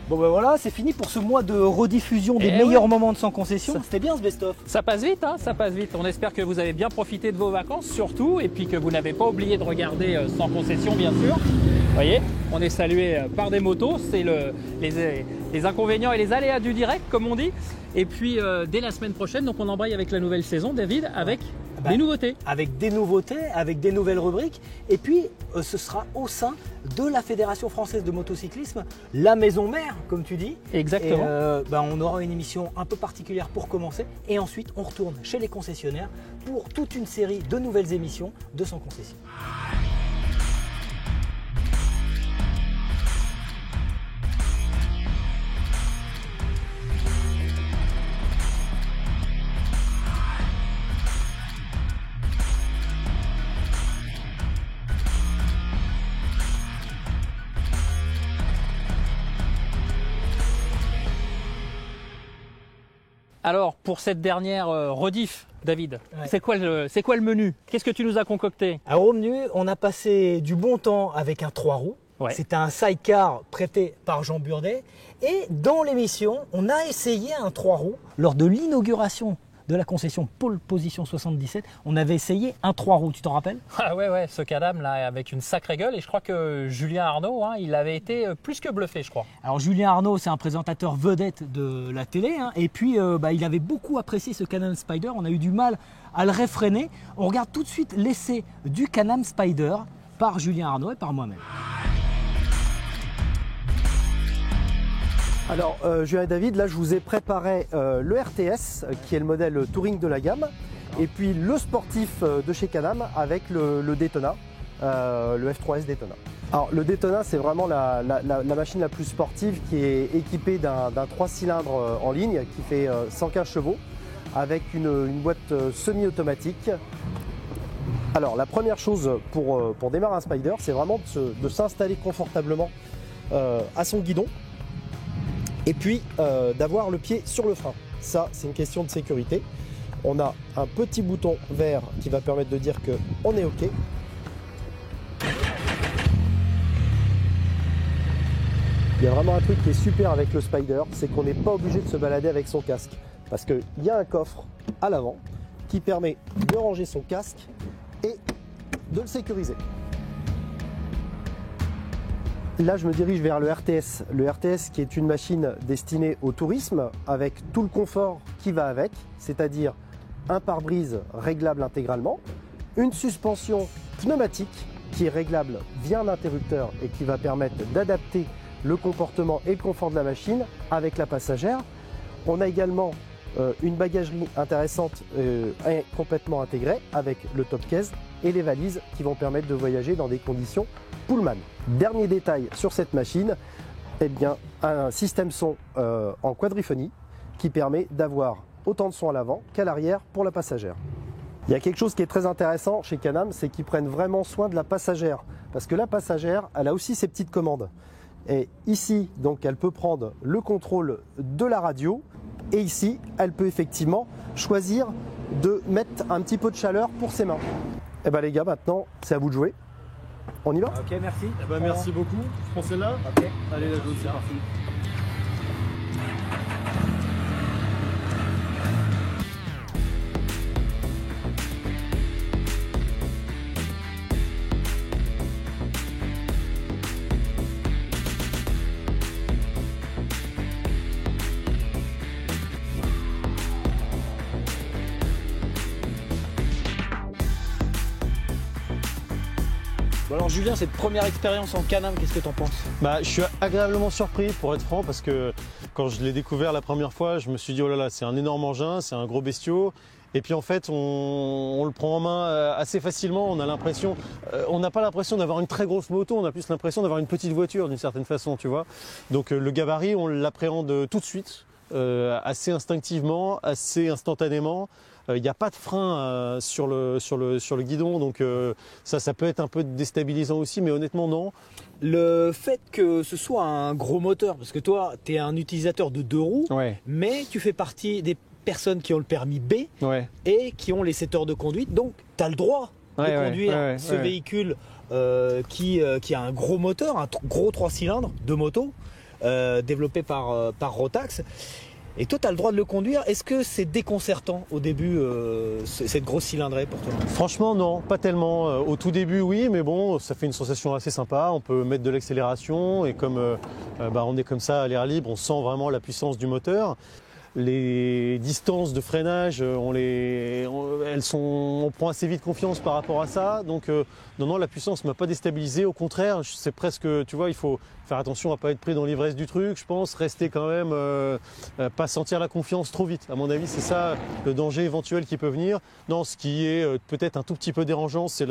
Bon ben voilà, c'est fini pour ce mois de rediffusion des meilleurs moments de Sans Concession. C'était bien ce best-of. Ça passe vite, hein, ça passe vite. On espère que vous avez bien profité de vos vacances surtout, et puis que vous n'avez pas oublié de regarder Sans Concession, bien sûr. Vous voyez, on est salué par des motos, c'est les inconvénients et les aléas du direct, comme on dit. Et puis dès la semaine prochaine, donc on embraye avec la nouvelle saison, David, avec des nouveautés. Avec des nouveautés, avec des nouvelles rubriques. Et puis ce sera au sein de la Fédération française de motocyclisme, la maison mère, comme tu dis. Exactement. Et, on aura une émission un peu particulière pour commencer. Et ensuite, on retourne chez les concessionnaires pour toute une série de nouvelles émissions de Sans Concession. Alors, pour cette dernière rediff, David, c'est quoi le menu? Qu'est-ce que tu nous as concocté? Alors au menu, on a passé du bon temps avec un 3 roues. Ouais. C'était un sidecar prêté par Jean Burdet. Et dans l'émission, on a essayé un 3 roues. Lors de l'inauguration de la concession Pole Position 77, on avait essayé un 3 roues, tu t'en rappelles? Ah ouais, ce Can-Am là avec une sacrée gueule, et je crois que Julien Arnaud, il avait été plus que bluffé, je crois. Alors Julien Arnaud, c'est un présentateur vedette de la télé, et puis il avait beaucoup apprécié ce Can-Am Spyder, on a eu du mal à le réfréner. On regarde tout de suite l'essai du Can-Am Spyder par Julien Arnaud et par moi-même. Alors Julien et David, là je vous ai préparé le RTS qui est le modèle Touring de la gamme, et puis le sportif de chez Can-Am avec le Daytona, le F3S Daytona. Alors le Daytona, c'est vraiment la machine la plus sportive, qui est équipée d'un 3 cylindres en ligne qui fait 115 chevaux avec une boîte semi-automatique. Alors la première chose pour démarrer un Spyder, c'est vraiment de s'installer confortablement à son guidon. Et puis d'avoir le pied sur le frein. Ça, c'est une question de sécurité. On a un petit bouton vert qui va permettre de dire qu'on est OK. Il y a vraiment un truc qui est super avec le Spyder, c'est qu'on n'est pas obligé de se balader avec son casque. Parce qu'il y a un coffre à l'avant qui permet de ranger son casque et de le sécuriser. Là, je me dirige vers le RTS. Le RTS qui est une machine destinée au tourisme avec tout le confort qui va avec, c'est-à-dire un pare-brise réglable intégralement, une suspension pneumatique qui est réglable via un interrupteur et qui va permettre d'adapter le comportement et le confort de la machine avec la passagère. On a également une bagagerie intéressante et complètement intégrée avec le top case et les valises qui vont permettre de voyager dans des conditions Pullman. Dernier détail sur cette machine, un système son en quadriphonie qui permet d'avoir autant de son à l'avant qu'à l'arrière pour la passagère. Il y a quelque chose qui est très intéressant chez Can-Am, c'est qu'ils prennent vraiment soin de la passagère, parce que la passagère, elle a aussi ses petites commandes. Et ici, donc, elle peut prendre le contrôle de la radio, et ici, elle peut effectivement choisir de mettre un petit peu de chaleur pour ses mains. Et bien les gars, maintenant, c'est à vous de jouer. On y va? Ok, merci. Merci beaucoup. Je prends celle-là. Ok. Allez, la jaune, c'est parti. Bon alors Julien, cette première expérience en Can-Am, qu'est-ce que t'en penses? Je suis agréablement surpris, pour être franc, parce que quand je l'ai découvert la première fois, je me suis dit oh là là, c'est un énorme engin, c'est un gros bestiau. Et puis en fait, on le prend en main assez facilement. On a l'impression, on n'a pas l'impression d'avoir une très grosse moto, on a plus l'impression d'avoir une petite voiture d'une certaine façon, tu vois. Donc le gabarit, on l'appréhende tout de suite, assez instinctivement, assez instantanément. Il n'y a pas de frein sur le guidon, donc ça peut être un peu déstabilisant aussi, mais honnêtement non. Le fait que ce soit un gros moteur, parce que toi, tu es un utilisateur de 2 roues, mais tu fais partie des personnes qui ont le permis B et qui ont les 7 heures de conduite, donc tu as le droit de conduire ce véhicule qui a un gros moteur, un gros 3 cylindres de moto. développé par Rotax. Et toi, tu as le droit de le conduire. Est-ce que c'est déconcertant au début, cette grosse cylindrée pour toi? Franchement, non, pas tellement. Au tout début, oui, mais bon, ça fait une sensation assez sympa. On peut mettre de l'accélération et comme on est comme ça à l'air libre, on sent vraiment la puissance du moteur. Les distances de freinage, on prend assez vite confiance par rapport à ça. Donc non, la puissance ne m'a pas déstabilisé. Au contraire, c'est presque, tu vois, il faut faire attention à ne pas être pris dans l'ivresse du truc. Je pense rester quand même, pas sentir la confiance trop vite. À mon avis, c'est ça le danger éventuel qui peut venir. Non, ce qui est peut-être un tout petit peu dérangeant, c'est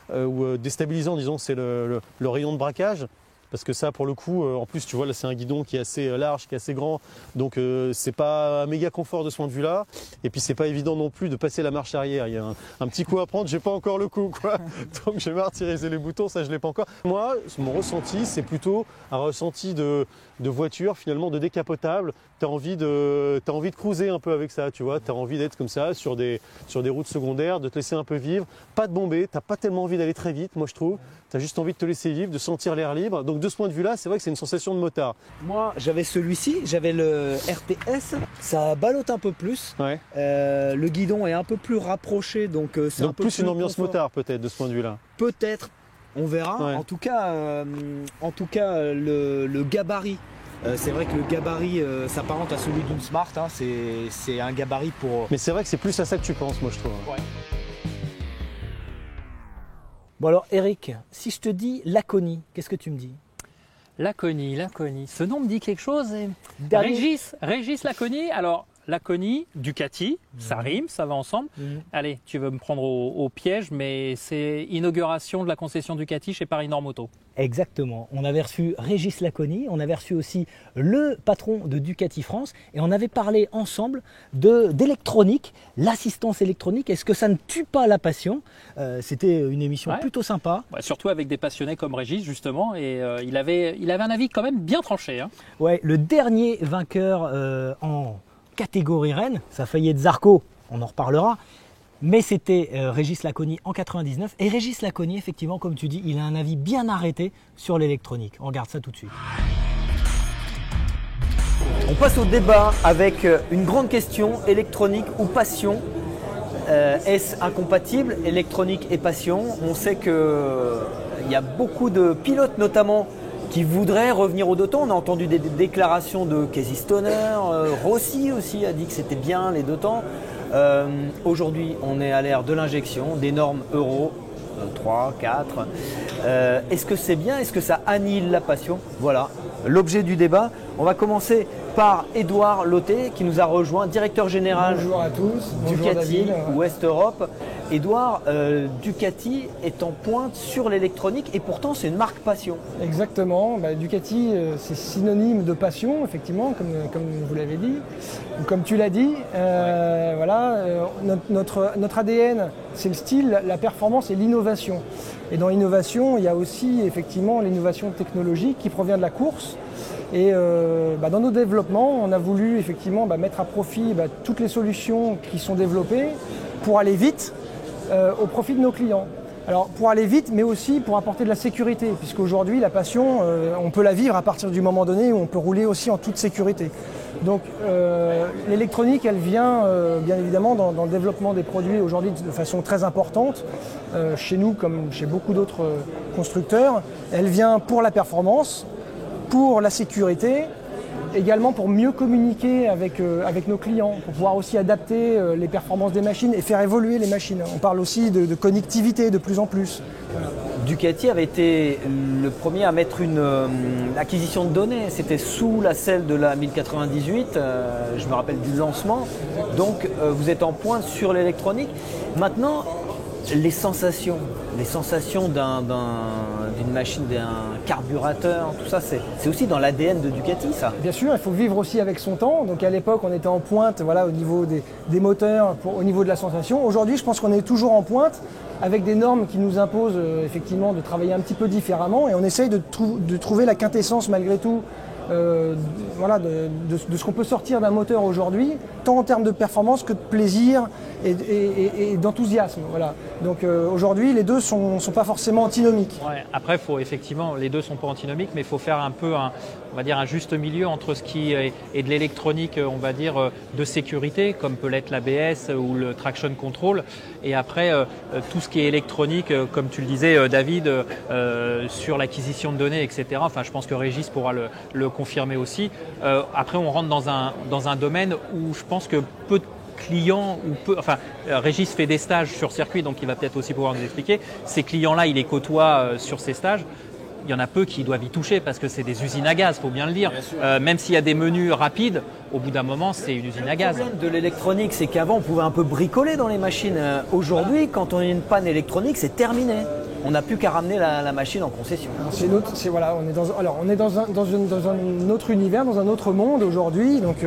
ou déstabilisant, disons, c'est le rayon de braquage. Parce que ça, pour le coup, en plus, tu vois, là, c'est un guidon qui est assez large, qui est assez grand. Donc, c'est pas un méga confort de ce point de vue-là. Et puis, c'est pas évident non plus de passer la marche arrière. Il y a un petit coup à prendre. J'ai pas encore le coup, quoi. Donc, je vais martyriser les boutons. Ça, je l'ai pas encore. Moi, mon ressenti, c'est plutôt un ressenti de voiture, finalement, de décapotable. T'as envie de cruiser un peu avec ça, tu vois. T'as envie d'être comme ça sur des routes secondaires, de te laisser un peu vivre. Pas de bomber. T'as pas tellement envie d'aller très vite, moi, je trouve. T'as juste envie de te laisser vivre, de sentir l'air libre. Donc de ce point de vue-là, c'est vrai que c'est une sensation de motard. Moi, j'avais celui-ci, j'avais le RTS. Ça ballotte un peu plus. Ouais. Le guidon est un peu plus rapproché, donc c'est un peu plus une ambiance confort. motard peut-être de ce point de vue-là. Peut-être, on verra. Ouais. En tout cas, le gabarit. C'est vrai que le gabarit s'apparente à celui d'une Smart. Hein. C'est un gabarit pour. Mais c'est vrai que c'est plus à ça que tu penses, moi je trouve. Ouais. Bon alors Eric, si je te dis Laconie, qu'est-ce que tu me dis? Laconie. Ce nom me dit quelque chose. Régis Laconie. Alors, Laconie, Ducati, ça rime, ça va ensemble. Allez, tu veux me prendre au piège, mais c'est inauguration de la concession Ducati chez Paris Nord Moto. Exactement. On avait reçu Régis Laconie, on avait reçu aussi le patron de Ducati France et on avait parlé ensemble d'électronique, l'assistance électronique. Est-ce que ça ne tue pas la passion? C'était une émission plutôt sympa. Ouais, surtout avec des passionnés comme Régis justement et il avait un avis quand même bien tranché. Hein. Ouais, le dernier vainqueur en catégorie Rennes, ça a failli être Zarco, on en reparlera. Mais c'était Régis Laconie en 99. Et Régis Laconie, effectivement, comme tu dis, il a un avis bien arrêté sur l'électronique. On regarde ça tout de suite. On passe au débat avec une grande question, électronique ou passion. Est-ce incompatible, électronique et passion? On sait qu'il y a beaucoup de pilotes notamment qui voudraient revenir au deux temps. On a entendu des déclarations de Casey Stoner, Rossi aussi a dit que c'était bien les deux temps. Aujourd'hui, on est à l'ère de l'injection, des normes Euro 3, 4. Est-ce que c'est bien? Est-ce que ça annihile la passion? Voilà, l'objet du débat. On va commencer par Édouard Loté qui nous a rejoint, directeur général Bonjour à tous. Ducati Ouest Europe. Édouard, Ducati est en pointe sur l'électronique et pourtant c'est une marque passion. Exactement, Ducati c'est synonyme de passion effectivement comme vous l'avez dit, ou comme tu l'as dit. Voilà, notre ADN c'est le style, la performance et l'innovation. Et dans l'innovation il y a aussi effectivement l'innovation technologique qui provient de la course. Et dans nos développements, on a voulu effectivement mettre à profit toutes les solutions qui sont développées pour aller vite au profit de nos clients. Alors pour aller vite, mais aussi pour apporter de la sécurité, puisqu'aujourd'hui la passion, on peut la vivre à partir du moment donné où on peut rouler aussi en toute sécurité. Donc l'électronique, elle vient bien évidemment dans le développement des produits aujourd'hui de façon très importante, chez nous comme chez beaucoup d'autres constructeurs. Elle vient pour la performance, pour la sécurité, également pour mieux communiquer avec nos clients, pour pouvoir aussi adapter les performances des machines et faire évoluer les machines. On parle aussi de connectivité de plus en plus. Voilà. Ducati avait été le premier à mettre une acquisition de données. C'était sous la selle de la 1098, je me rappelle du lancement. Donc vous êtes en pointe sur l'électronique. Maintenant, les sensations d'une machine, d'un carburateur, tout ça, c'est aussi dans l'ADN de Ducati, ça. Bien sûr, il faut vivre aussi avec son temps. Donc à l'époque, on était en pointe au niveau des moteurs, au niveau de la sensation. Aujourd'hui, je pense qu'on est toujours en pointe avec des normes qui nous imposent effectivement de travailler un petit peu différemment. Et on essaye de trouver la quintessence malgré tout voilà, de ce qu'on peut sortir d'un moteur aujourd'hui, tant en termes de performance que de plaisir et d'enthousiasme. Voilà. Donc aujourd'hui, les deux sont pas forcément antinomiques. Ouais, après, effectivement, les deux sont pas antinomiques, mais il faut faire un peu on va dire un juste milieu entre ce qui est de l'électronique, on va dire, de sécurité, comme peut l'être l'ABS ou le traction control, et après tout ce qui est électronique, comme tu le disais, David, sur l'acquisition de données, etc. Enfin, je pense que Régis pourra le confirmer aussi. Après, on rentre dans un domaine où je pense que peu de clients, Régis fait des stages sur circuit, donc il va peut-être aussi pouvoir nous expliquer. Ces clients-là, il les côtoie sur ces stages. Il y en a peu qui doivent y toucher parce que c'est des usines à gaz, il faut bien le dire. Même s'il y a des menus rapides, au bout d'un moment, c'est une usine à gaz. Le problème de l'électronique, c'est qu'avant, on pouvait un peu bricoler dans les machines. Aujourd'hui, quand on a une panne électronique, c'est terminé. On n'a plus qu'à ramener la machine en concession. On est dans un autre univers, dans un autre monde aujourd'hui. Donc,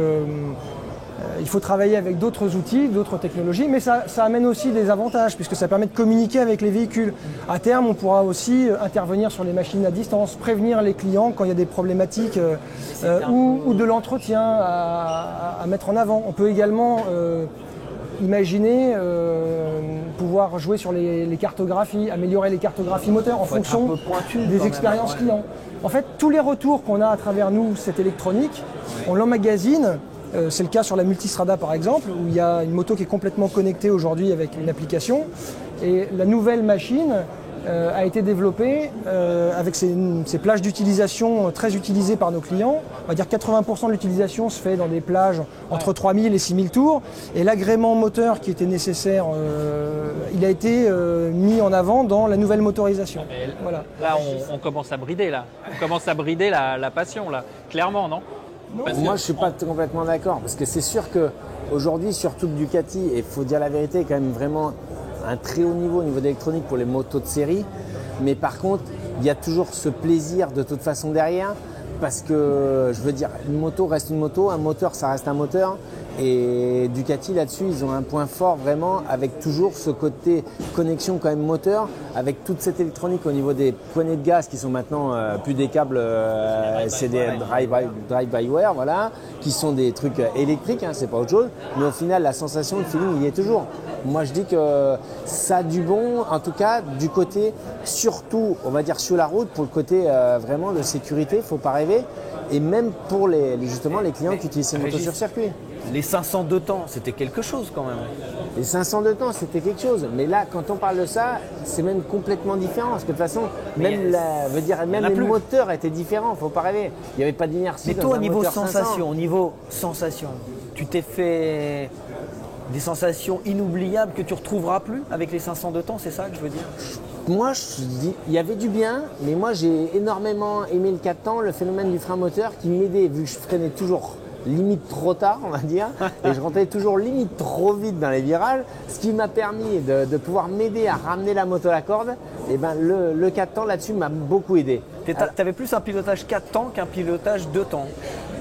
il faut travailler avec d'autres outils, d'autres technologies, mais ça amène aussi des avantages puisque ça permet de communiquer avec les véhicules. À terme, on pourra aussi intervenir sur les machines à distance, prévenir les clients quand il y a des problématiques ou de l'entretien à mettre en avant. On peut également imaginer pouvoir jouer sur les cartographies, améliorer les cartographies moteurs en fonction des expériences clients. En fait, tous les retours qu'on a à travers nous, cette électronique, on l'emmagasine. C'est le cas sur la Multistrada par exemple, où il y a une moto qui est complètement connectée aujourd'hui avec une application. Et la nouvelle machine a été développée avec ces plages d'utilisation très utilisées par nos clients. On va dire 80% de l'utilisation se fait dans des plages entre 3000 et 6000 tours. Et l'agrément moteur qui était nécessaire, il a été mis en avant dans la nouvelle motorisation. Voilà. Là, on commence à brider, là. On commence à brider la passion, là. Clairement, non ? Moi, je ne suis pas complètement d'accord, parce que c'est sûr qu'aujourd'hui, surtout que Ducati, et il faut dire la vérité, est quand même vraiment un très haut niveau au niveau d'électronique pour les motos de série. Mais par contre, il y a toujours ce plaisir de toute façon derrière, parce que, je veux dire, une moto reste une moto, un moteur, ça reste un moteur. Et Ducati, là-dessus, ils ont un point fort vraiment avec toujours ce côté connexion quand même moteur, avec toute cette électronique au niveau des poignées de gaz qui sont maintenant plus des câbles, c'est des drive-by-wire, voilà, qui sont des trucs électriques, hein, c'est pas autre chose. Mais au final, la sensation, le feeling, il y est toujours. Moi, je dis que ça a du bon, en tout cas, du côté, surtout, on va dire sur la route, pour le côté vraiment de sécurité, il ne faut pas rêver. Et même pour justement les clients qui utilisent ces motos sur circuit. Les 500 de temps, c'était quelque chose quand même. Les 500 de temps, c'était quelque chose. Mais là, quand on parle de ça, c'est même complètement différent. Parce que de toute façon, même les moteurs étaient différents. Faut pas rêver. Il n'y avait pas d'inertie. Mais toi, au niveau sensation, tu t'es fait des sensations inoubliables que tu ne retrouveras plus avec les 500 de temps, c'est ça que je veux dire ? Moi, je dis, il y avait du bien, mais moi, j'ai énormément aimé le 4 temps, le phénomène du frein moteur qui m'aidait, vu que je freinais toujours limite trop tard, on va dire, et je rentrais toujours limite trop vite dans les virages, ce qui m'a permis de pouvoir m'aider à ramener la moto à la corde. Et ben le 4 temps là-dessus m'a beaucoup aidé. Tu avais plus un pilotage 4 temps qu'un pilotage 2 temps.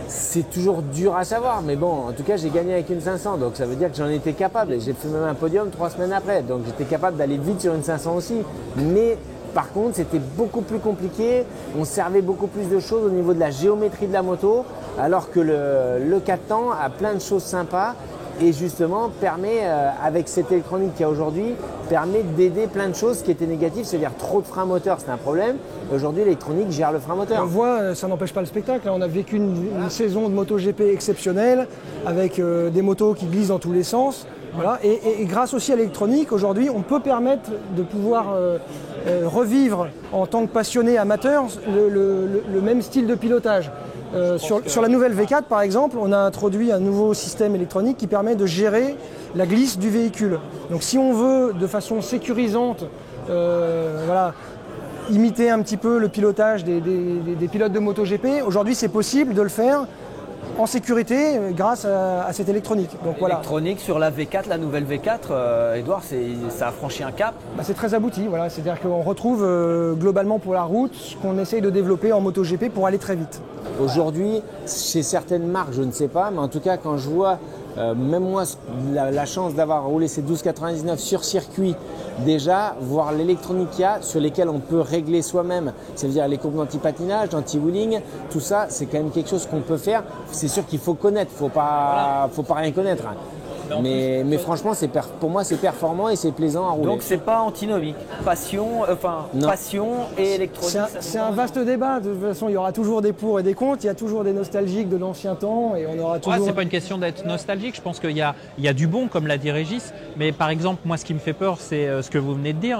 C'est toujours dur à savoir, mais bon, en tout cas, j'ai gagné avec une 500, donc ça veut dire que j'en étais capable. Et j'ai fait même un podium 3 semaines après, donc j'étais capable d'aller vite sur une 500 aussi. Mais par contre, c'était beaucoup plus compliqué. On servait beaucoup plus de choses au niveau de la géométrie de la moto, alors que le 4 temps a plein de choses sympas et justement permet, avec cette électronique qu'il y a aujourd'hui, permet d'aider plein de choses qui étaient négatives, c'est-à-dire trop de frein moteur, c'est un problème. Aujourd'hui, l'électronique gère le frein moteur. On voit, ça n'empêche pas le spectacle. On a vécu une saison de MotoGP exceptionnelle avec des motos qui glissent dans tous les sens. Voilà. Et grâce aussi à l'électronique, aujourd'hui, on peut permettre de pouvoir revivre en tant que passionné amateur le même style de pilotage. Sur la nouvelle V4 par exemple, on a introduit un nouveau système électronique qui permet de gérer la glisse du véhicule. Donc si on veut de façon sécurisante imiter un petit peu le pilotage des pilotes de MotoGP, aujourd'hui c'est possible de le faire en sécurité grâce à cette électronique. Donc, l'électronique sur la V4, la nouvelle V4, Edouard, ça a franchi un cap. C'est très abouti, voilà. C'est-à-dire qu'on retrouve globalement pour la route ce qu'on essaye de développer en MotoGP pour aller très vite. Aujourd'hui, chez certaines marques, je ne sais pas, mais en tout cas quand je vois même moi, la chance d'avoir roulé ces 12,99 sur circuit, déjà, voir l'électronique qu'il y a, sur lesquelles on peut régler soi-même, c'est-à-dire les courbes d'anti-patinage, d'anti-wheeling, tout ça, c'est quand même quelque chose qu'on peut faire. C'est sûr qu'il faut connaître, faut pas rien connaître. Hein. Mais franchement, pour moi, c'est performant et c'est plaisant à rouler. Donc, c'est pas antinomique. Passion et électronique. C'est un vaste débat. De toute façon, il y aura toujours des pour et des contre. Il y a toujours des nostalgiques de l'ancien temps et on aura toujours. C'est pas une question d'être nostalgique. Je pense qu'il y a du bon, comme l'a dit Régis. Mais par exemple, moi, ce qui me fait peur, c'est ce que vous venez de dire.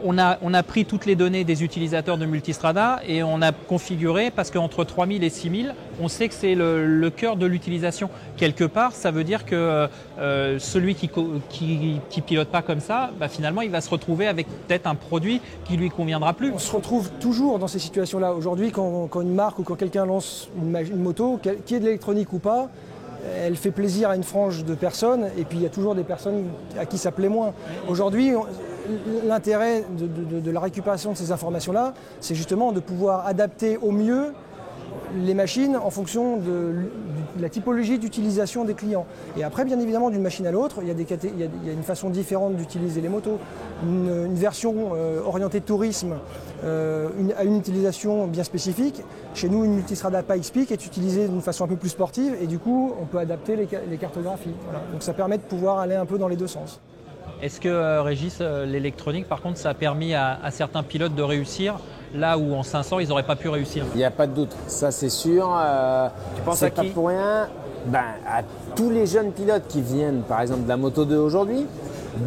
On a pris toutes les données des utilisateurs de Multistrada et on a configuré, parce qu'entre 3000 et 6000, on sait que c'est le cœur de l'utilisation. Quelque part, ça veut dire que celui qui pilote pas comme ça, finalement, il va se retrouver avec peut-être un produit qui lui conviendra plus. On se retrouve toujours dans ces situations-là. Aujourd'hui, quand une marque ou quand quelqu'un lance une moto, qui est de l'électronique ou pas, elle fait plaisir à une frange de personnes et puis il y a toujours des personnes à qui ça plaît moins. Aujourd'hui, l'intérêt de la récupération de ces informations-là, c'est justement de pouvoir adapter au mieux les machines en fonction de la typologie d'utilisation des clients. Et après, bien évidemment, d'une machine à l'autre, il y a une façon différente d'utiliser les motos. Une version orientée tourisme à une utilisation bien spécifique. Chez nous, une Multistrada Pikes-Peak est utilisée d'une façon un peu plus sportive et du coup, on peut adapter les cartographies. Voilà. Donc ça permet de pouvoir aller un peu dans les deux sens. Est-ce que, Régis, l'électronique, par contre, ça a permis à certains pilotes de réussir là où en 500, ils n'auraient pas pu réussir? Il n'y a pas de doute, ça c'est sûr. Tu penses à qui? Pas pour rien. À tous les jeunes pilotes qui viennent, par exemple, de la Moto 2 aujourd'hui,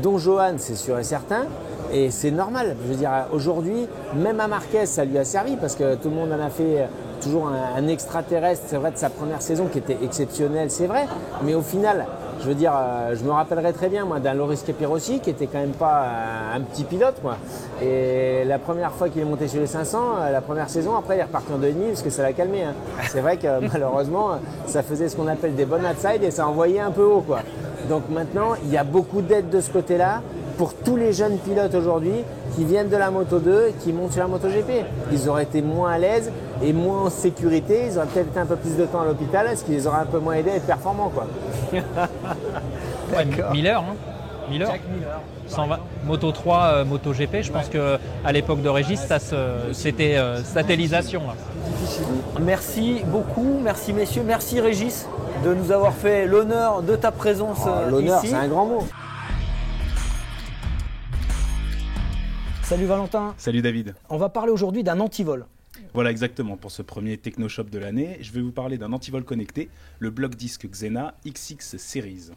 dont Johan, c'est sûr et certain. Et c'est normal, je veux dire, aujourd'hui, même à Marquez, ça lui a servi parce que tout le monde en a fait toujours un extraterrestre, c'est vrai, de sa première saison qui était exceptionnelle, c'est vrai. Mais au final, je veux dire, je me rappellerai très bien, moi, d'un Loris Capirossi qui était quand même pas un petit pilote, quoi. Et la première fois qu'il est monté sur les 500, la première saison, après, il est reparti en 2,5 parce que ça l'a calmé. Hein. C'est vrai que malheureusement, ça faisait ce qu'on appelle des bonnes outside et ça envoyait un peu haut, quoi. Donc maintenant, il y a beaucoup d'aide de ce côté-là pour tous les jeunes pilotes aujourd'hui qui viennent de la Moto 2 et qui montent sur la MotoGP. Ils auraient été moins à l'aise et moins en sécurité. Ils auraient peut-être été un peu plus de temps à l'hôpital, ce qui les aurait un peu moins aidés à être performants, quoi. Miller, hein. Jack Miller. 120, Moto 3, MotoGP, je pense qu'à l'époque de Régis, c'était satellisation. Là. Merci beaucoup, merci messieurs, merci Régis de nous avoir fait l'honneur de ta présence l'honneur, ici. C'est un grand mot. Salut Valentin. Salut David. On va parler aujourd'hui d'un antivol. Voilà exactement, pour ce premier Technoshop de l'année, je vais vous parler d'un antivol connecté, le bloc disque Xena XX Series.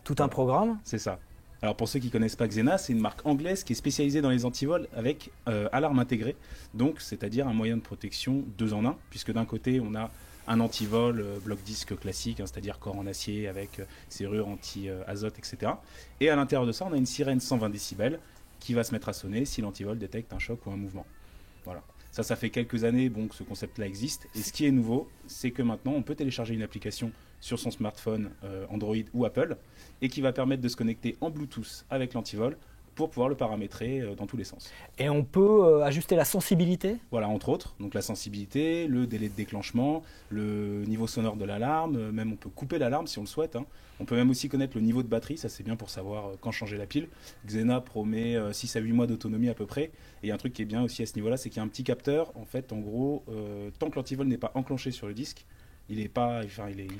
Tout un programme. C'est ça. Alors pour ceux qui ne connaissent pas Xena, c'est une marque anglaise qui est spécialisée dans les antivols avec alarme intégrée, donc c'est-à-dire un moyen de protection 2 en 1, puisque d'un côté on a un antivol bloc disque classique, hein, c'est-à-dire corps en acier avec serrure anti-azote, etc. Et à l'intérieur de ça, on a une sirène 120 décibels qui va se mettre à sonner si l'antivol détecte un choc ou un mouvement. Voilà. Ça fait quelques années que ce concept-là existe. Et ce qui est nouveau, c'est que maintenant, on peut télécharger une application sur son smartphone Android ou Apple et qui va permettre de se connecter en Bluetooth avec l'antivol pour pouvoir le paramétrer dans tous les sens. Et on peut ajuster la sensibilité ? Voilà, entre autres. Donc la sensibilité, le délai de déclenchement, le niveau sonore de l'alarme, même on peut couper l'alarme si on le souhaite. Hein. On peut même aussi connaître le niveau de batterie, ça c'est bien pour savoir quand changer la pile. Xena promet 6 à 8 mois d'autonomie à peu près. Et il y a un truc qui est bien aussi à ce niveau-là, c'est qu'il y a un petit capteur. En fait, en gros, tant que l'antivol n'est pas enclenché sur le disque, il est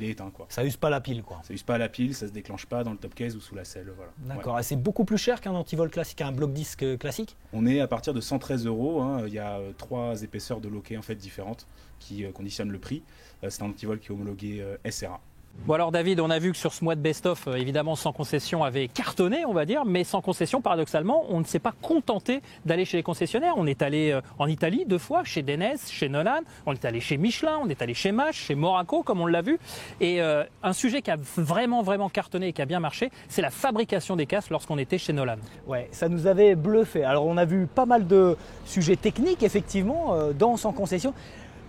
éteint, quoi. Ça use pas la pile, quoi. Ça use pas la pile, ça se déclenche pas dans le top case ou sous la selle, voilà. D'accord. Ouais. Et c'est beaucoup plus cher qu'un antivol classique, un bloc disque classique ? On est à partir de 113 €. Hein. Il y a 3 épaisseurs de loquet en fait différentes qui conditionnent le prix. C'est un antivol qui est homologué SRA. Bon alors David, on a vu que sur ce mois de best-of, évidemment Sans Concession avait cartonné, on va dire, mais Sans Concession, paradoxalement, on ne s'est pas contenté d'aller chez les concessionnaires. On est allé en Italie 2 fois, chez Denez, chez Nolan, on est allé chez Michelin, on est allé chez Mash, chez Moraco, comme on l'a vu. Et un sujet qui a vraiment cartonné et qui a bien marché, c'est la fabrication des casques lorsqu'on était chez Nolan. Ouais, ça nous avait bluffé. Alors on a vu pas mal de sujets techniques, effectivement, dans Sans Concession.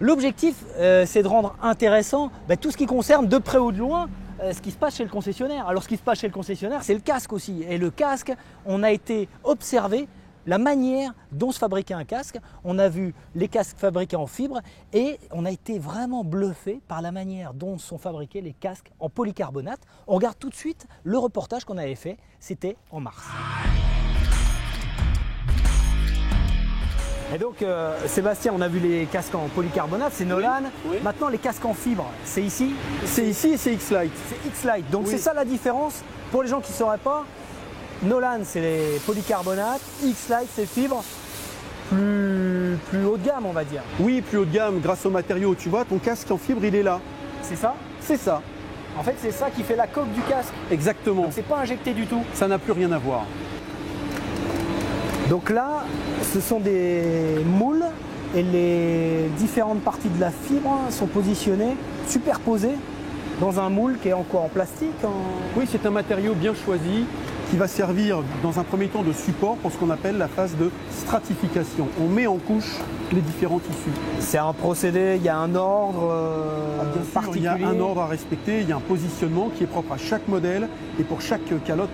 L'objectif, c'est de rendre intéressant tout ce qui concerne de près ou de loin ce qui se passe chez le concessionnaire. Alors ce qui se passe chez le concessionnaire, c'est le casque aussi. Et le casque, on a été observé la manière dont se fabriquait un casque. On a vu les casques fabriqués en fibre et on a été vraiment bluffé par la manière dont sont fabriqués les casques en polycarbonate. On regarde tout de suite le reportage qu'on avait fait, c'était en mars. Et donc Sébastien, on a vu les casques en polycarbonate, c'est Nolan. Oui. Maintenant les casques en fibre, c'est ici? C'est ici et c'est X-Lite. C'est X-Lite, donc Oui. c'est ça la différence. Pour les gens qui ne sauraient pas, Nolan c'est les polycarbonates, X-Lite c'est fibre, plus haut de gamme on va dire. Oui, plus haut de gamme grâce aux matériaux. Tu vois, ton casque en fibre, il est là. C'est ça? C'est ça, En fait c'est ça qui fait la coque du casque, exactement. donc c'est pas injecté du tout. Ça n'a plus rien à voir. Donc là, ce sont des moules et les différentes parties de la fibre sont positionnées, superposées dans un moule qui est en quoi? En plastique? Oui, c'est un matériau bien choisi qui va servir dans un premier temps de support pour ce qu'on appelle la phase de stratification. On met en couche les différents tissus. C'est un procédé, il y a un ordre Bien sûr, particulier. il y a un ordre à respecter, il y a un positionnement qui est propre à chaque modèle et pour chaque calotte.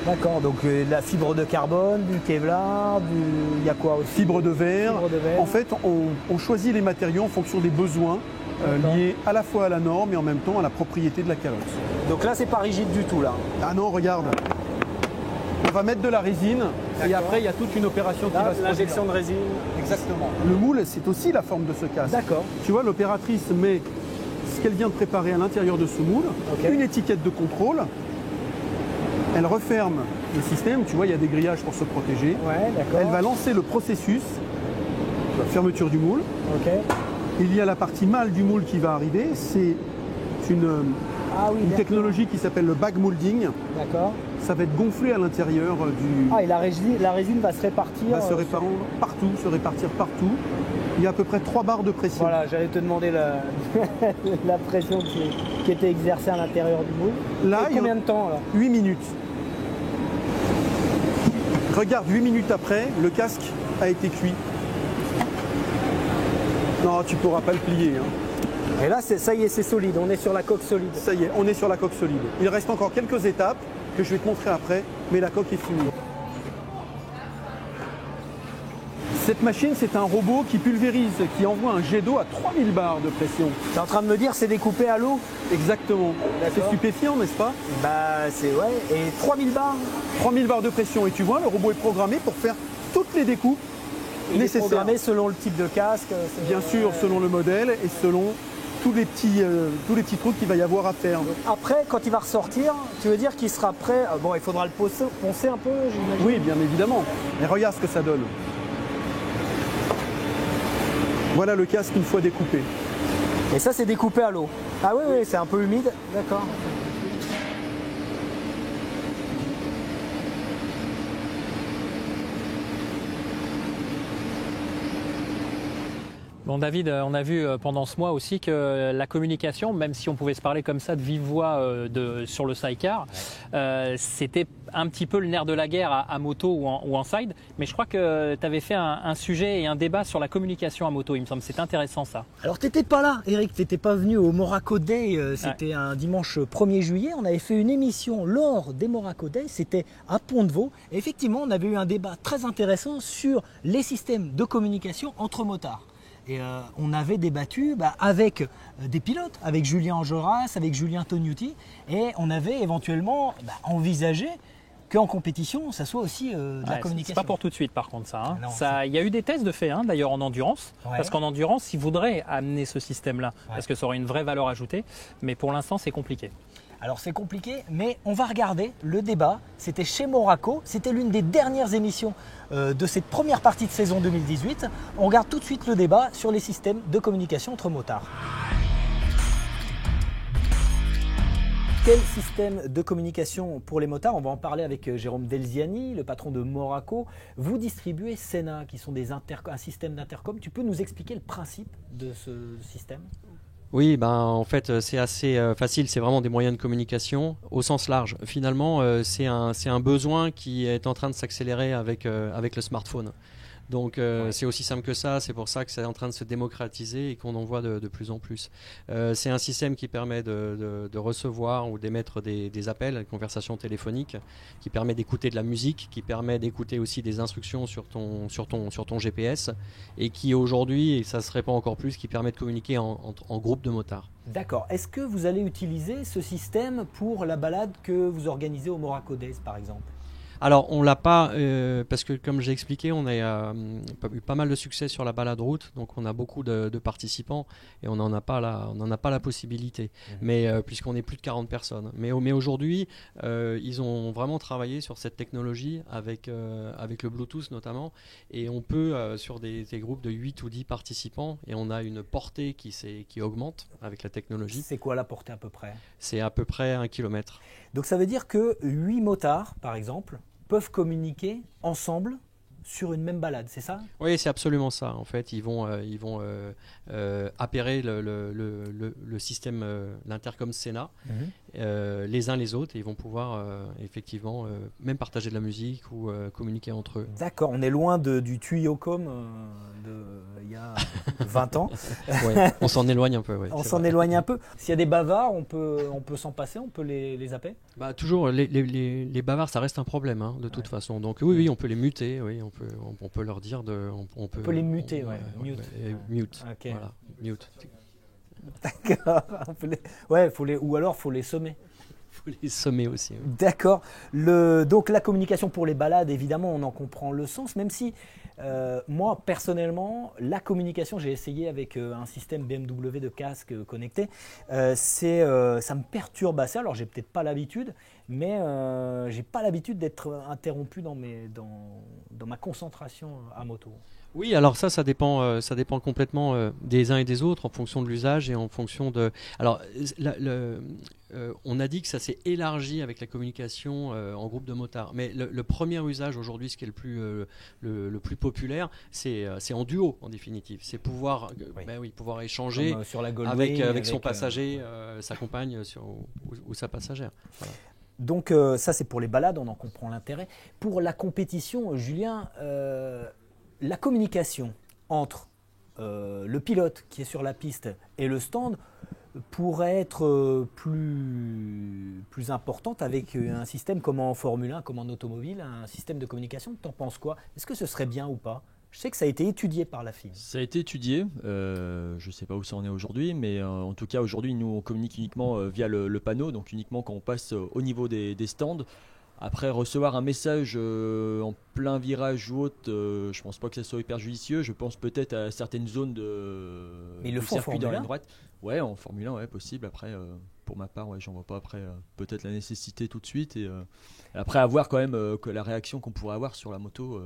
D'accord, donc de la fibre de carbone, du Kevlar, il y a quoi aussi? Fibre de verre. Fibre de verre. En fait, on choisit les matériaux en fonction des besoins liés à la fois à la norme et en même temps à la propriété de la calotte. Donc là, c'est pas rigide du tout là. Ah non, regarde. On va mettre de la résine et après il y a toute une opération qui va se L'injection produire. de résine. Exactement. Le moule, c'est aussi la forme de ce casque. D'accord. Tu vois, l'opératrice met ce qu'elle vient de préparer à l'intérieur de ce moule, Ok. une étiquette de contrôle. Elle referme le système, tu vois, il y a des grillages pour se protéger. Ouais, d'accord. Elle va lancer le processus, la fermeture du moule. Ok. Il y a la partie mâle du moule qui va arriver. C'est une Ah oui, d'accord. technologie qui s'appelle le bag molding. D'accord. Ça va être gonflé à l'intérieur du... Ah, et la résine va se répartir. va se répartir partout, se répartir partout. Il y a à peu près 3 barres de pression. Voilà, j'allais te demander la, la pression qui était exercée à l'intérieur du moule. Là, Et combien de temps là? 8 minutes. Regarde, 8 minutes après, le casque a été cuit. Non, tu pourras pas le plier. Hein. Et là, ça y est, c'est solide. On est sur la coque solide. Ça y est, on est sur la coque solide. Il reste encore quelques étapes que je vais te montrer après, mais la coque est finie. Cette machine, c'est un robot qui pulvérise, qui envoie un jet d'eau à 3000 bars de pression. Tu es en train de me dire c'est découpé à l'eau? Exactement. C'est D'accord. stupéfiant, n'est-ce pas? Bah, c'est ouais. Et 3000 bars? 3000 barres de pression. Et tu vois, le robot est programmé pour faire toutes les découpes Il est nécessaires. programmé selon le type de casque. Bien sûr, selon le modèle et selon tous les petits trucs qu'il va y avoir à faire. Après, quand il va ressortir, tu veux dire qu'il sera prêt? Bon, il faudra le poncer un peu, j'imagine. Oui, bien évidemment. Mais regarde ce que ça donne. Voilà le casque une fois découpé. Et ça, c'est découpé à l'eau. Ah oui, oui, c'est un peu humide. D'accord. Bon David, on a vu pendant ce mois aussi que la communication, même si on pouvait se parler comme ça de vive voix sur le sidecar, c'était un petit peu le nerf de la guerre à moto ou en side. Mais je crois que tu avais fait un sujet et un débat sur la communication à moto, il me semble. C'est intéressant ça. Alors, t'étais pas là, Eric, t'étais pas venu au Moraco Day. C'était un dimanche 1er juillet. On avait fait une émission lors des Moraco Day. C'était à Pont-de-Vaux. Et effectivement, on avait eu un débat très intéressant sur les systèmes de communication entre motards. Et on avait débattu avec des pilotes, avec Julien Enjolras, avec Julien Tognuti, et on avait éventuellement envisagé qu'en compétition, ça soit aussi de la communication. C'est pas pour tout de suite par contre ça. Hein. Non, Il y a eu des tests de fait d'ailleurs en endurance, parce qu'en endurance, ils voudraient amener ce système-là, parce que ça aurait une vraie valeur ajoutée, mais pour l'instant, c'est compliqué. Alors c'est compliqué, mais on va regarder le débat. C'était chez Moraco, c'était l'une des dernières émissions de cette première partie de saison 2018. On regarde tout de suite le débat sur les systèmes de communication entre motards. Quel système de communication pour les motards? On va en parler avec Jérôme Delziani, le patron de Moraco. Vous distribuez Sena, qui sont un système d'intercom. Tu peux nous expliquer le principe de ce système? Oui, en fait, c'est assez facile. C'est vraiment des moyens de communication au sens large. Finalement, c'est un besoin qui est en train de s'accélérer avec le smartphone. Donc c'est aussi simple que ça, c'est pour ça que c'est en train de se démocratiser et qu'on en voit de plus en plus. C'est un système qui permet de recevoir ou d'émettre des appels, des conversations téléphoniques, qui permet d'écouter de la musique, qui permet d'écouter aussi des instructions sur ton GPS et qui aujourd'hui, et ça se répand encore plus, qui permet de communiquer en groupe de motards. D'accord. Est-ce que vous allez utiliser ce système pour la balade que vous organisez au Moracodez, par exemple? Alors, on l'a pas, parce que comme j'ai expliqué, on a eu pas mal de succès sur la balade route, donc on a beaucoup de participants et on n'en a pas la possibilité, mais puisqu'on est plus de 40 personnes. Mais aujourd'hui, ils ont vraiment travaillé sur cette technologie avec le Bluetooth notamment, et on peut, sur des groupes de 8 ou 10 participants, et on a une portée qui augmente avec la technologie. C'est quoi la portée à peu près? C'est à peu près 1 kilomètre. Donc ça veut dire que 8 motards, par exemple, peuvent communiquer ensemble sur une même balade, c'est ça? Oui, c'est absolument ça. En fait, ils vont appairer le système, l'intercom Sena, les uns les autres, et ils vont pouvoir effectivement même partager de la musique ou communiquer entre eux. D'accord, on est loin du tuyaucom il y a 20 ans. Ouais, on s'en éloigne un peu. Ouais, on s'en éloigne un peu. S'il y a des bavards, on peut s'en passer, on peut les zapper? Bah, toujours, les bavards, ça reste un problème de toute façon. Donc oui, on peut les muter, oui, on peut leur dire on peut les muter, mute. Okay. Voilà, mute. D'accord. Ou alors faut les sommer. Faut les sommer aussi. Oui. D'accord. Donc la communication pour les balades, évidemment, on en comprend le sens, même si moi personnellement, la communication, j'ai essayé avec un système BMW de casque connecté, ça me perturbe assez. Alors j'ai peut-être pas l'habitude, mais j'ai pas l'habitude d'être interrompu dans ma concentration à moto. Oui, alors ça dépend complètement des uns et des autres en fonction de l'usage et en fonction de. Alors, on a dit que ça s'est élargi avec la communication en groupe de motards, mais le premier usage aujourd'hui, ce qui est le plus populaire, c'est en duo en définitive. C'est pouvoir échanger sur la avec son passager, sa compagne ou sa passagère. Voilà. Donc ça c'est pour les balades, on en comprend l'intérêt. Pour la compétition, Julien, la communication entre le pilote qui est sur la piste et le stand pourrait être plus importante avec un système comme en Formule 1, comme en automobile, un système de communication. T'en penses quoi? Est-ce que ce serait bien ou pas? Je sais que ça a été étudié par la FIM. Ça a été étudié, je ne sais pas où ça en est aujourd'hui, mais en tout cas aujourd'hui nous on communique uniquement via le panneau, donc uniquement quand on passe au niveau des stands. Après, recevoir un message en plein virage ou autre, je pense pas que ça soit hyper judicieux. Je pense peut-être à certaines zones de circuit dans la droite. Ouais, en Formule 1, ouais, possible. Après, pour ma part, ouais, j'en vois pas après peut-être la nécessité tout de suite. Et après, avoir quand même que la réaction qu'on pourrait avoir sur la moto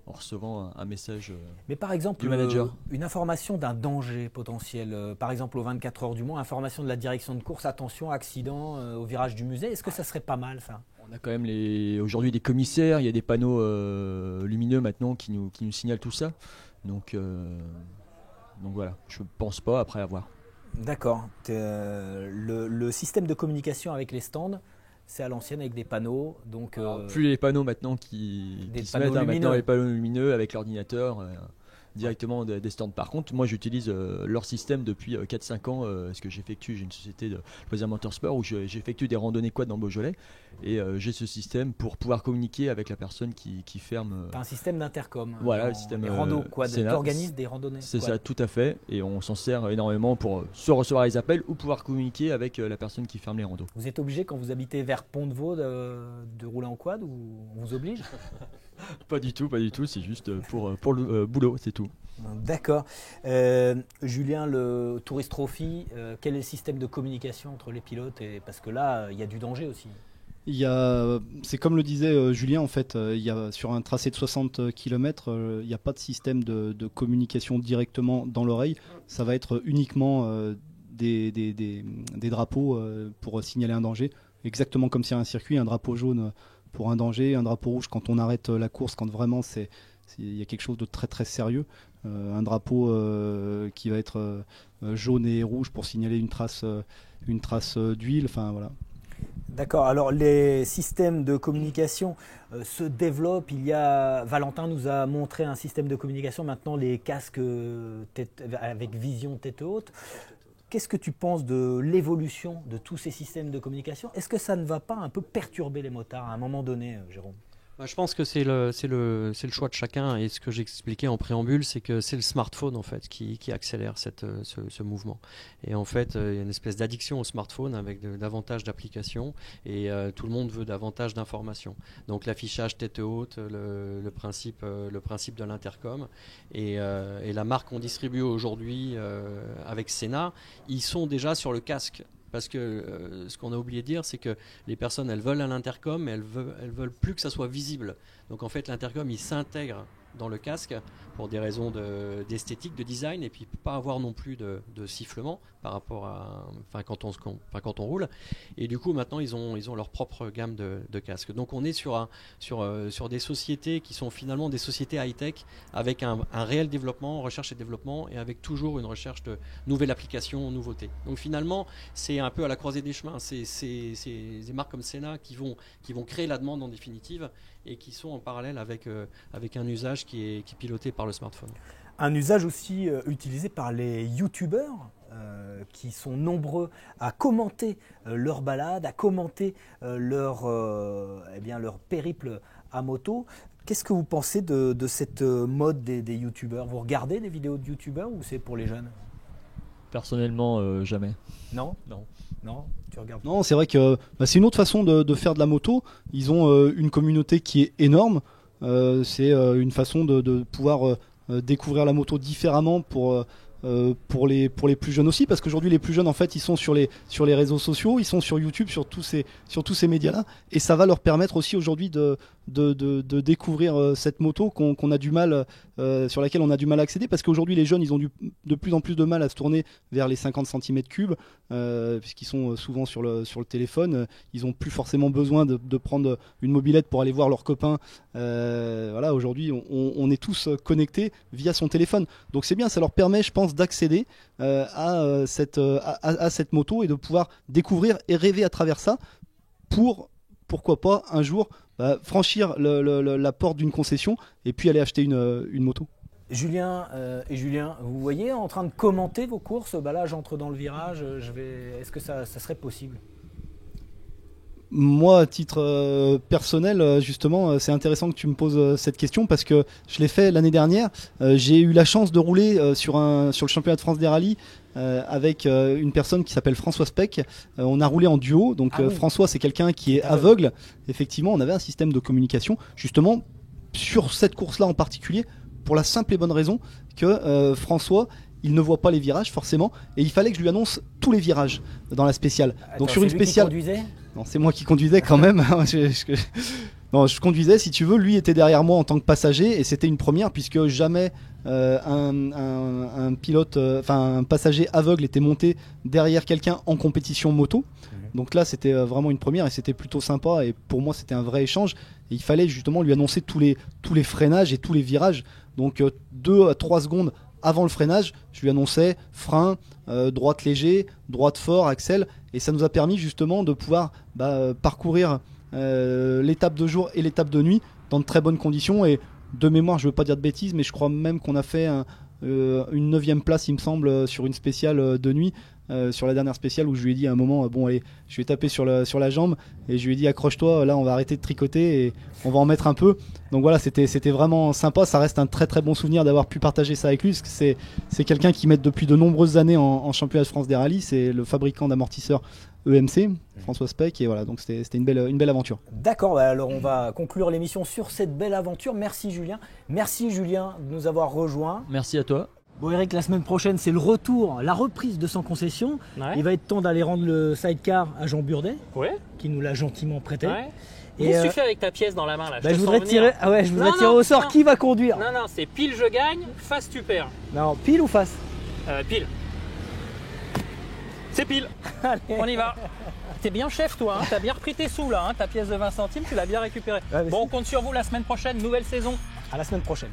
en recevant un message Mais par exemple, du manager. Une information d'un danger potentiel, par exemple aux 24 heures du Mans, information de la direction de course, attention, accident au virage du musée, est-ce que ça serait pas mal ça? On a quand même aujourd'hui des commissaires, il y a des panneaux lumineux maintenant qui nous signalent tout ça. Donc voilà, je pense pas, après à voir. D'accord. Le système de communication avec les stands, c'est à l'ancienne avec des panneaux. Donc, plus les panneaux maintenant qui se mettent, maintenant les panneaux lumineux avec l'ordinateur. Directement des stands. Par contre, moi j'utilise leur système depuis 4-5 ans, parce que j'ai une société de loisirs motorsport où j'effectue des randonnées quad dans le Beaujolais, et j'ai ce système pour pouvoir communiquer avec la personne qui ferme. T'as un système d'intercom. Voilà, le système des randos quad. Tu organises des randonnées. C'est ça, tout à fait, et on s'en sert énormément pour soit recevoir les appels ou pouvoir communiquer avec la personne qui ferme les randos. Vous êtes obligé quand vous habitez vers Pont-de-Vaux de rouler en quad, ou on vous oblige? Pas du tout, c'est juste pour le boulot, c'est tout. D'accord. Julien, le Tourist Trophy, quel est le système de communication entre les pilotes parce que là, il y a du danger aussi. C'est comme le disait Julien, en fait, sur un tracé de 60 km, il n'y a pas de système de communication directement dans l'oreille. Ça va être uniquement des drapeaux pour signaler un danger. Exactement comme sur un circuit, un drapeau jaune pour un danger, un drapeau rouge quand on arrête la course, quand vraiment il y a quelque chose de très très sérieux, un drapeau qui va être jaune et rouge pour signaler une trace d'huile, enfin voilà. D'accord, alors les systèmes de communication se développent. Valentin nous a montré un système de communication, maintenant les casques avec vision tête haute. Qu'est-ce que tu penses de l'évolution de tous ces systèmes de communication? Est-ce que ça ne va pas un peu perturber les motards à un moment donné, Jérôme? Je pense que c'est le choix de chacun, et ce que j'expliquais en préambule, c'est que c'est le smartphone en fait qui accélère ce mouvement. Et en fait, il y a une espèce d'addiction au smartphone avec davantage d'applications, et tout le monde veut davantage d'informations. Donc l'affichage tête haute, le principe de l'intercom, et la marque qu'on distribue aujourd'hui avec Sena, ils sont déjà sur le casque. Parce que ce qu'on a oublié de dire, c'est que les personnes, elles veulent un intercom, mais elles veulent plus que ça soit visible. Donc en fait, l'intercom, il s'intègre dans le casque pour des raisons d'esthétique, de design, et puis pas avoir non plus de sifflement par rapport à, quand on roule. Et du coup, maintenant, ils ont leur propre gamme de casques. Donc on est sur des sociétés qui sont finalement des sociétés high-tech, avec un réel développement, recherche et développement, et avec toujours une recherche de nouvelles applications, nouveautés. Donc finalement, c'est un peu à la croisée des chemins. C'est des marques comme Sena qui vont créer la demande en définitive, et qui sont en parallèle avec un usage qui est piloté par le smartphone. Un usage aussi utilisé par les youtubeurs qui sont nombreux à commenter leur balade, à commenter leur périple à moto. Qu'est-ce que vous pensez de cette mode des youtubeurs? Vous regardez des vidéos de youtubeurs ou c'est pour les jeunes? Personnellement, jamais. Non, tu regardes. Non, c'est vrai que c'est une autre façon de faire de la moto. Ils ont une communauté qui est énorme. C'est une façon de pouvoir découvrir la moto différemment pour les plus jeunes aussi, parce qu'aujourd'hui les plus jeunes en fait ils sont sur les réseaux sociaux, ils sont sur YouTube, sur tous ces médias là, et ça va leur permettre aussi aujourd'hui de découvrir cette moto qu'on a du mal sur laquelle on a du mal à accéder, parce qu'aujourd'hui les jeunes ils ont de plus en plus de mal à se tourner vers les 50 cm3 puisqu'ils sont souvent sur le téléphone. Ils ont plus forcément besoin de prendre une mobilette pour aller voir leurs copains. Voilà, aujourd'hui on est tous connectés via son téléphone, donc c'est bien, ça leur permet, je pense, d'accéder à cette moto et de pouvoir découvrir et rêver à travers ça pourquoi pas un jour franchir la porte d'une concession et puis aller acheter une moto. Julien et Julien, vous voyez en train de commenter vos courses, là j'entre dans le virage, est-ce que ça serait possible? Moi, à titre personnel, justement, c'est intéressant que tu me poses cette question, parce que je l'ai fait l'année dernière. J'ai eu la chance de rouler sur le championnat de France des rallyes avec une personne qui s'appelle François Speck. On a roulé en duo, donc oui. François c'est quelqu'un qui est aveugle. Effectivement, on avait un système de communication justement sur cette course-là en particulier, pour la simple et bonne raison que François, il ne voit pas les virages forcément, et il fallait que je lui annonce tous les virages dans la spéciale. Donc sur une spéciale. Non, c'est moi qui conduisais quand même. Non, je conduisais, si tu veux. Lui était derrière moi en tant que passager, et c'était une première, puisque jamais un pilote, un passager aveugle était monté derrière quelqu'un en compétition moto. Donc là, c'était vraiment une première, et c'était plutôt sympa. Et pour moi, c'était un vrai échange. Et il fallait justement lui annoncer tous les freinages et tous les virages. Donc 2 à 3 secondes avant le freinage, je lui annonçais frein, droite léger, droite fort, accel, et ça nous a permis justement de pouvoir parcourir l'étape de jour et l'étape de nuit dans de très bonnes conditions. Et de mémoire, je ne veux pas dire de bêtises, mais je crois même qu'on a fait une 9e place, il me semble, sur une spéciale de nuit, sur la dernière spéciale, où je lui ai dit à un moment, bon allez, je lui ai tapé sur la jambe, et je lui ai dit accroche-toi, là on va arrêter de tricoter et on va en mettre un peu. Donc voilà, c'était vraiment sympa. Ça reste un très très bon souvenir d'avoir pu partager ça avec lui, parce que c'est quelqu'un qui m'aide depuis de nombreuses années en championnat de France des rallyes. C'est le fabricant d'amortisseurs EMC, François Speck, et voilà, donc c'était une belle aventure. D'accord, alors on va conclure l'émission sur cette belle aventure. Merci Julien de nous avoir rejoints. Merci à toi. Bon Eric, la semaine prochaine c'est le retour, la reprise de Sans Concession. Ouais. Il va être temps d'aller rendre le sidecar à Jean Burdet, qui nous l'a gentiment prêté. Ouais. Qu'est-ce que tu fais avec ta pièce dans la main là? Je voudrais tirer au sort. Qui va conduire? Non, c'est pile je gagne, face tu perds. Non, pile ou face? Pile. C'est pile. Allez. On y va. T'es bien chef toi, t'as bien repris tes sous là, ta pièce de 20 centimes, tu l'as bien récupérée. Ouais, bon, on compte sur vous la semaine prochaine, nouvelle saison. À la semaine prochaine.